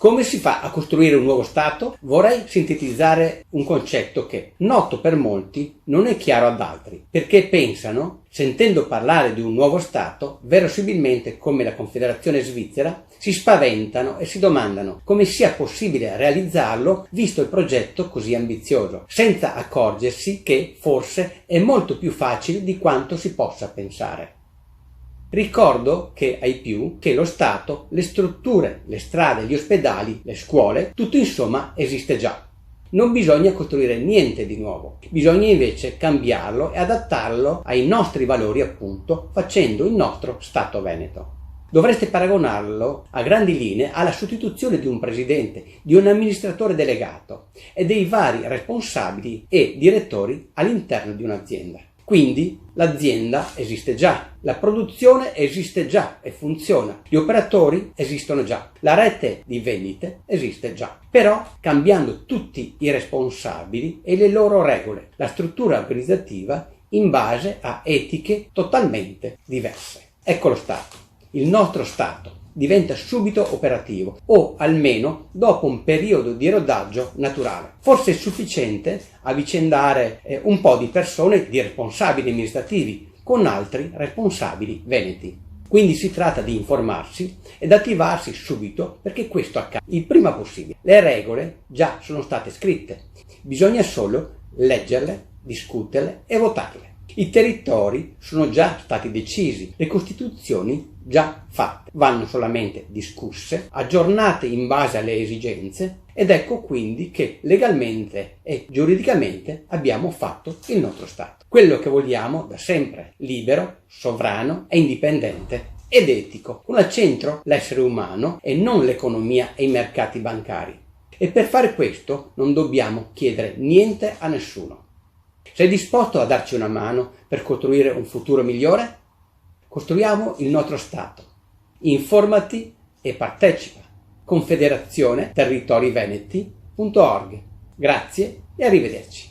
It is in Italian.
Come si fa a costruire un nuovo Stato? Vorrei sintetizzare un concetto che, noto per molti, non è chiaro ad altri, perché pensano, sentendo parlare di un nuovo Stato, verosimilmente come la Confederazione Svizzera, si spaventano e si domandano come sia possibile realizzarlo visto il progetto così ambizioso, senza accorgersi che forse è molto più facile di quanto si possa pensare. Ricordo che ai più che lo Stato, le strutture, le strade, gli ospedali, le scuole, tutto insomma esiste già. Non bisogna costruire niente di nuovo, bisogna invece cambiarlo e adattarlo ai nostri valori appunto, facendo il nostro Stato veneto. Dovreste paragonarlo a grandi linee alla sostituzione di un presidente, di un amministratore delegato e dei vari responsabili e direttori all'interno di un'azienda. Quindi l'azienda esiste già, la produzione esiste già e funziona, gli operatori esistono già, la rete di vendite esiste già, però cambiando tutti i responsabili e le loro regole, la struttura organizzativa in base a etiche totalmente diverse. Ecco lo Stato, il nostro Stato diventa subito operativo o almeno dopo un periodo di rodaggio naturale. Forse è sufficiente avvicendare un po' di persone, di responsabili amministrativi con altri responsabili veneti. Quindi si tratta di informarsi ed attivarsi subito perché questo accada il prima possibile. Le regole già sono state scritte, bisogna solo leggerle, discuterle e votarle. I territori sono già stati decisi, le costituzioni già fatte, vanno solamente discusse, aggiornate in base alle esigenze ed ecco quindi che legalmente e giuridicamente abbiamo fatto il nostro Stato. Quello che vogliamo da sempre, libero, sovrano e indipendente ed etico, con al centro l'essere umano e non l'economia e i mercati bancari. E per fare questo non dobbiamo chiedere niente a nessuno. Sei disposto a darci una mano per costruire un futuro migliore? Costruiamo il nostro Stato. Informati e partecipa. Confederazione Territori Veneti.org. Grazie e arrivederci.